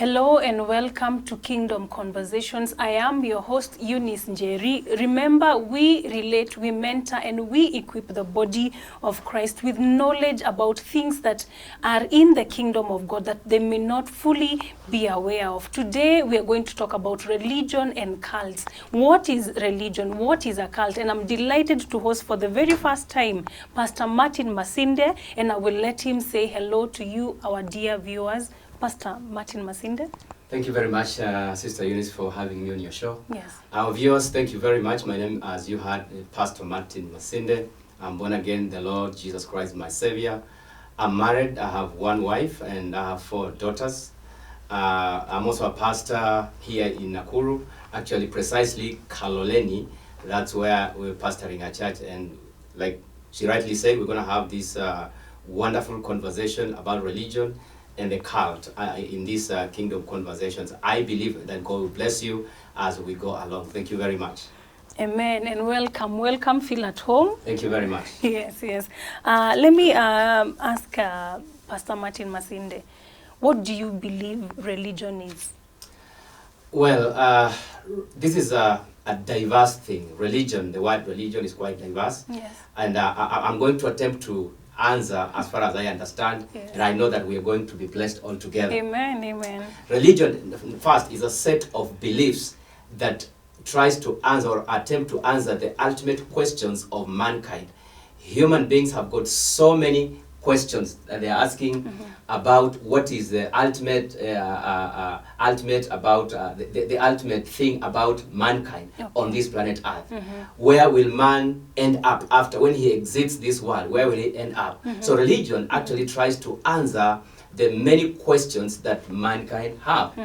Hello and welcome to Kingdom Conversations. I am your host, Eunice Njeri. Remember, we relate, we mentor, and we equip the body of Christ with knowledge about things that are in the kingdom of God that they may not fully be aware of. Today, we are going to talk about religion and cults. What is religion? What is a cult? And I'm delighted to host for the very first time Pastor Martin Masinde, and I will let him say hello to you, our dear viewers. Pastor Martin Masinde. Thank you very much, Sister Eunice, for having me on your show. Yes. Our viewers, thank you very much. My name, as you heard, Pastor Martin Masinde. I'm born again, the Lord Jesus Christ, my Savior. I'm married. I have one wife and I have 4 daughters. I'm also a pastor here in Nakuru, actually precisely Kaloleni. That's where we're pastoring a church. And like she rightly said, we're going to have this wonderful conversation about religion and the cult in these Kingdom Conversations. I believe that God will bless you as we go along. Thank you very much. Amen, and welcome. Welcome, feel at home. Thank you very much. Yes. Let me ask Pastor Martin Masinde, what do you believe religion is? Well, this is a diverse thing. Religion, the word religion is quite diverse. Yes. And I'm going to attempt to answer as far as I understand, yes. And I know that we are going to be blessed all together. Amen. Religion, first, is a set of beliefs that tries to answer or attempt to answer the ultimate questions of mankind. Human beings have got so many questions that they are asking about what is the ultimate, the ultimate thing about mankind on this planet Earth. Where will man end up after, when he exits this world? Where will he end up? So religion actually tries to answer the many questions that mankind have.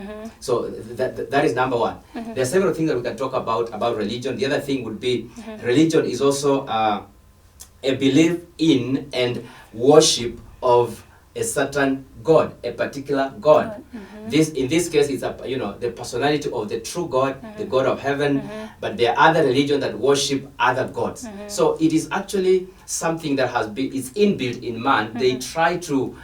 So that is number one. There are several things that we can talk about religion. The other thing would be religion is also a belief in and worship of a certain God, a particular God. In this case, it's the personality of the true God, the God of heaven. But there are other religions that worship other gods. So it is actually something that is inbuilt in man. They try to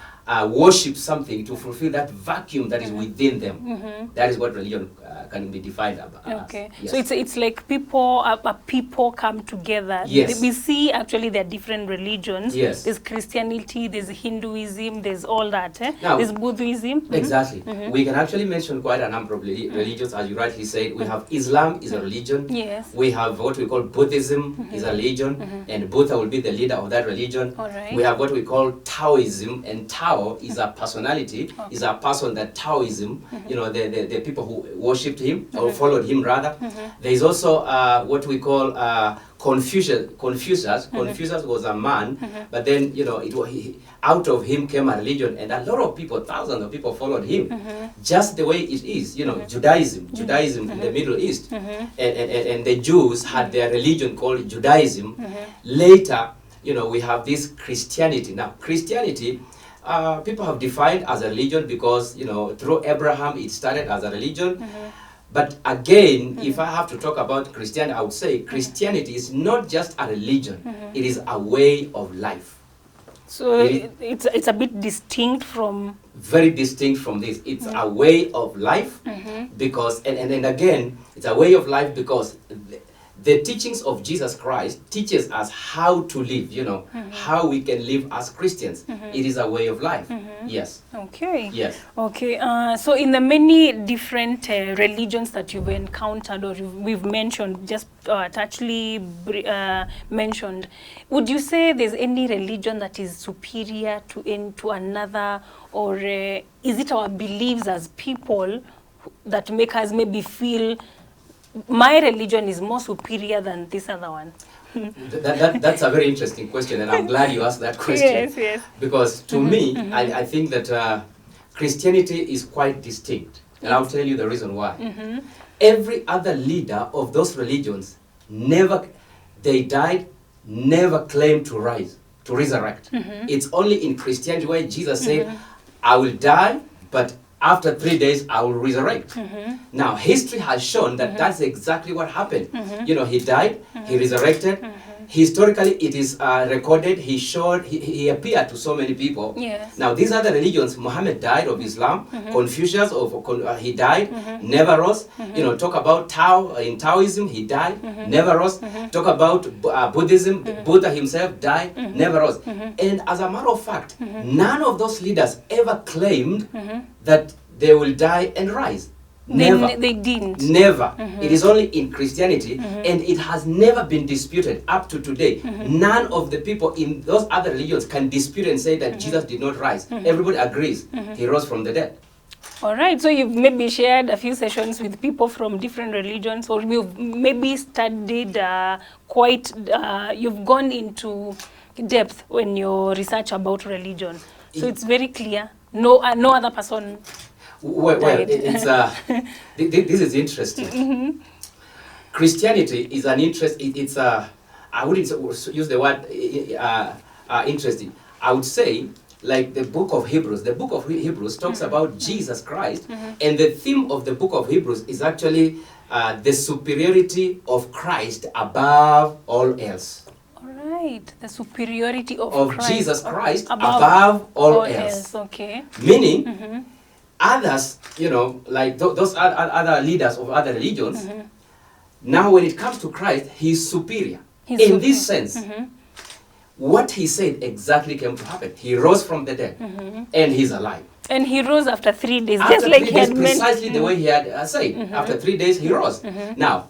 worship something to fulfill that vacuum that is within them. That is what religion can be defined about. Okay. Yes. So it's like people come together. Yes. We see actually there are different religions. Yes. There's Christianity, there's Hinduism, there's all that. Now, there's Buddhism. Exactly. We can actually mention quite a number of religions, as you rightly said. We have Islam is a religion. Yes. We have what we call Buddhism is a religion, and Buddha will be the leader of that religion. All right. We have what we call Taoism, and Tao is a personality, is a person that Taoism, the people who worshipped him or followed him rather. There is also what we call Confucius. Confucius was a man, but then out of him came a religion, and a lot of people, thousands of people followed him. Just the way it is, Judaism in the Middle East, and the Jews had their religion called Judaism. Later, we have this Christianity. Now, Christianity, people have defined as a religion because, through Abraham it started as a religion. But again, if I have to talk about Christianity, I would say Christianity is not just a religion, it is a way of life. So it's a bit distinct from... Very distinct from this. It's a way of life because, and again, it's a way of life because the teachings of Jesus Christ teaches us how to live, how we can live as Christians. It is a way of life. Yes. Okay. Yes. Okay. So in the many different religions that you've encountered or we've mentioned, just actually mentioned, would you say there's any religion that is superior to another, or is it our beliefs as people that make us maybe feel my religion is more superior than this other one? That's a very interesting question, and I'm glad you asked that question. Yes. Because to me, I think that Christianity is quite distinct, and I'll tell you the reason why. Every other leader of those religions they died, never claimed to resurrect. It's only in Christianity where Jesus said, I will die, but after 3 days I will resurrect. Now history has shown that that's exactly what happened. He died, he resurrected, Historically, it is recorded. He appeared to so many people. Yes. Now, these other religions, Muhammad died of Islam, Confucius, he died, never rose. You know, talk about Tao, in Taoism, he died, never rose. Talk about Buddhism, Buddha himself died, never rose. And as a matter of fact, none of those leaders ever claimed that they will die and rise. Never. They didn't. Never. It is only in Christianity, and it has never been disputed up to today. None of the people in those other religions can dispute and say that Jesus did not rise. Everybody agrees he rose from the dead. All right, so you've maybe shared a few sessions with people from different religions, or you've maybe studied you've gone into depth when your research about religion. So it's very clear. No other person. Well, it's this is interesting. Christianity is an interest. It's I wouldn't use the word interesting. I would say, like the book of Hebrews. The book of Hebrews talks about Jesus Christ, and the theme of the book of Hebrews is actually the superiority of Christ above all else. All right, the superiority of Christ, Jesus Christ above all else. Okay. Meaning, others, you know, like those other leaders of other religions. Now, when it comes to Christ, he's superior. In this sense, what he said exactly came to happen. He rose from the dead, and he's alive. And he rose after 3 days, After just like 3 he days, had precisely the way he had said. After 3 days, he rose. Now,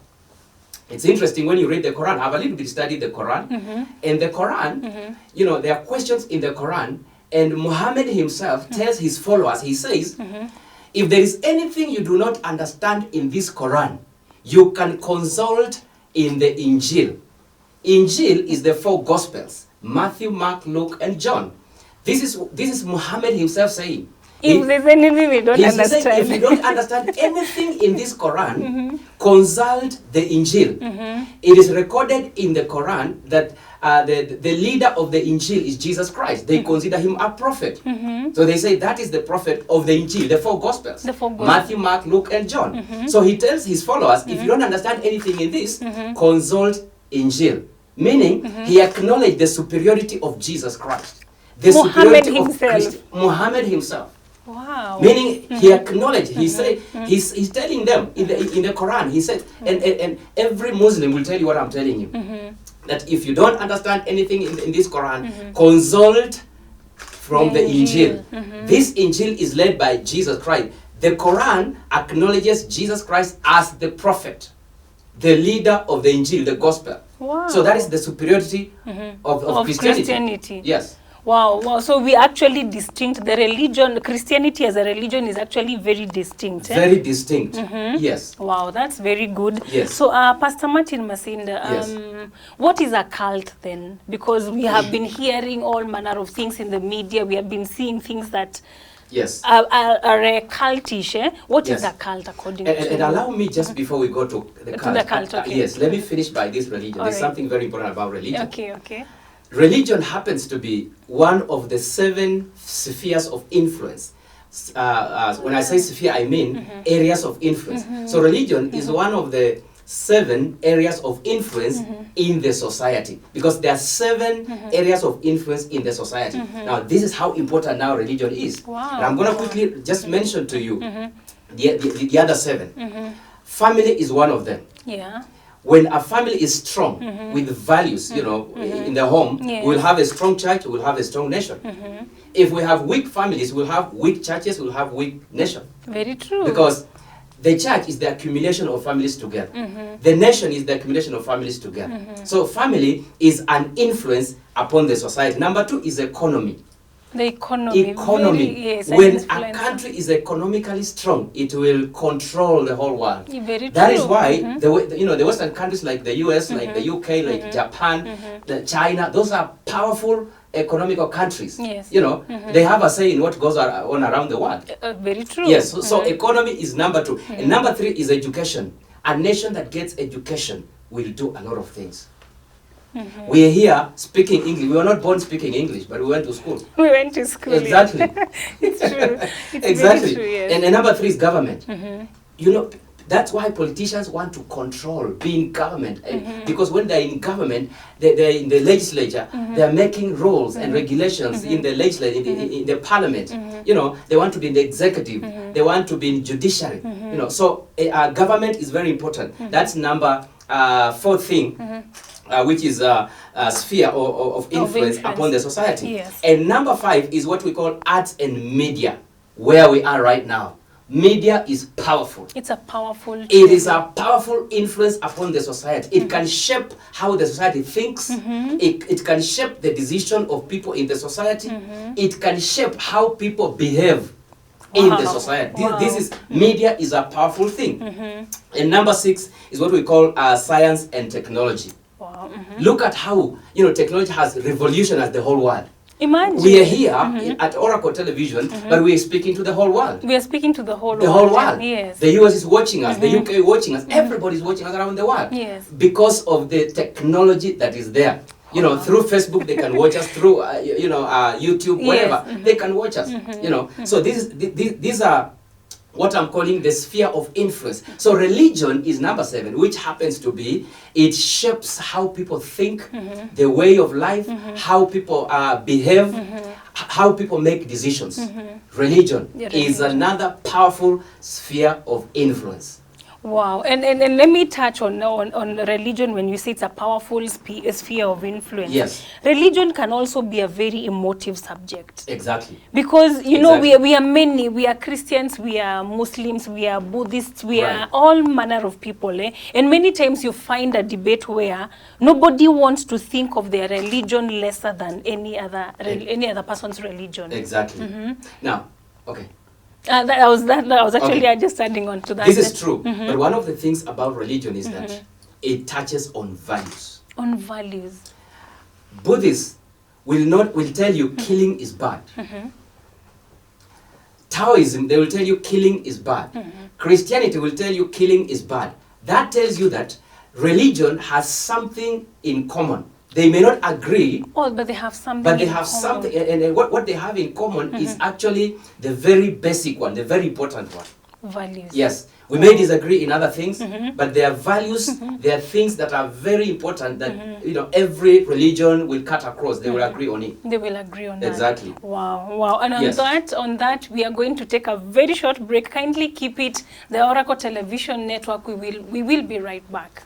it's interesting when you read the Quran. I've a little bit studied the Quran, and the Quran, you know, there are questions in the Quran, and Muhammad himself tells his followers, he says, if there is anything you do not understand in this Quran, you can consult in the Injil. Injil is the 4 Gospels: Matthew, Mark, Luke, and John. This is Muhammad himself saying. If there's anything we don't understand. Saying, if you don't understand anything in this Quran, consult the Injil. It is recorded in the Quran that the leader of the Injil is Jesus Christ. They consider him a prophet. So they say that is the prophet of the Injil, the 4 Gospels. Matthew, Mark, Luke, and John. So he tells his followers, if you don't understand anything in this, consult Injil. Meaning, he acknowledged the superiority of Jesus Christ. The Muhammad superiority himself. of Muhammad himself. Wow. Meaning, he acknowledged, he said, he's telling them in the Quran, he said, and every Muslim will tell you what I'm telling you. That if you don't understand anything in this Quran, consult from the Injil. This Injil is led by Jesus Christ. The Quran acknowledges Jesus Christ as the prophet, the leader of the Injil, the gospel. Wow. So that is the superiority of Christianity. Yes. Wow. So we actually distinct. The religion, Christianity as a religion is actually very distinct. Very distinct. Yes. Wow, that's very good. Yes. So Pastor Martin Masinda, Yes. what is a cult then? Because we have been hearing all manner of things in the media. We have been seeing things that Yes. are cultish. What is Yes. a cult according to And you? allow me just before we go to the cult. the cult, okay. Yes, let me finish by this religion. All There's right. something very important about religion. Okay. Religion happens to be one of the 7 spheres of influence. When I say sphere, I mean areas of influence. So religion is one of the 7 areas of influence in the society, because there are 7 areas of influence in the society. Now, this is how important now religion is. Wow. And I'm going to quickly just mention to you the other 7. Family is one of them. Yeah. When a family is strong with values, you know, in the home, Yes. we'll have a strong church, we'll have a strong nation. If we have weak families, we'll have weak churches, we'll have weak nation. Very true. Because the church is the accumulation of families together. The nation is the accumulation of families together. So family is an influence upon the society. Number 2 is economy. The economy. Economy. Very, yes, When an a influencer. country is economically strong, it will control the whole world. Very That true. is why the Western countries like the US, like the UK, like Japan, the China, those are powerful economical countries. Yes. You know, they have a say in what goes on around the world. Very true. Yes, so economy is number 2. And number 3 is education. A nation that gets education will do a lot of things. We are here speaking English. We were not born speaking English, but we went to school. We went to school. Exactly. It's true. It's Exactly. very true, yes. And number 3 is government. You know, That's why politicians want to control, be in government. Because when they're in government, they're in the legislature, they're making rules and regulations in the legislature, in the parliament. You know, they want to be in the executive, they want to be in judiciary. You know, so government is very important. That's number 4 thing, which is a sphere of influence upon the society. Yes. And number 5 is what we call arts and media, where we are right now. Media is powerful. It's a powerful tool. It is a powerful influence upon the society. It can shape how the society thinks. It can shape the decision of people in the society. It can shape how people behave in the society. This is media is a powerful thing. And number 6 is what we call science and technology. Wow. Look at how, you know, technology has revolutionized the whole world. Imagine. We are here at Oracle Television, but we are speaking to the whole world. We are speaking to the whole world. The whole world. Yes. The US is watching us, the UK is watching us, everybody's watching us around the world. Yes. Because of the technology that is there. You know, through Facebook they can watch us, through YouTube, whatever, they can watch us. You know, so these are what I'm calling the sphere of influence. So religion is number 7, which happens to be, it shapes how people think, the way of life, how people behave, how people make decisions. Religion is another powerful sphere of influence. Wow, and let me touch on religion. When you say it's a powerful sphere of influence, Yes. Religion can also be a very emotive subject. Exactly. Because, you know, we are many, we are Christians, we are Muslims, we are Buddhists, we are all manner of people. And many times you find a debate where nobody wants to think of their religion lesser than any other person's religion. Exactly. Now, okay. That was actually just adding on to that. This is true. But one of the things about religion is that it touches on values. On values. Buddhists will tell you killing is bad. Taoism, they will tell you killing is bad. Christianity will tell you killing is bad. That tells you that religion has something in common. They may not agree. Oh, but they have something. But they have something, and what they have in common is actually the very basic one, the very important one. Values. Yes, we may disagree in other things, but their values, there are things that are very important that you know every religion will cut across. They will agree on it. They will agree on that. Exactly. Wow, wow. And on Yes. on that, we are going to take a very short break. Kindly keep it. The Oracle Television Network. We will be right back.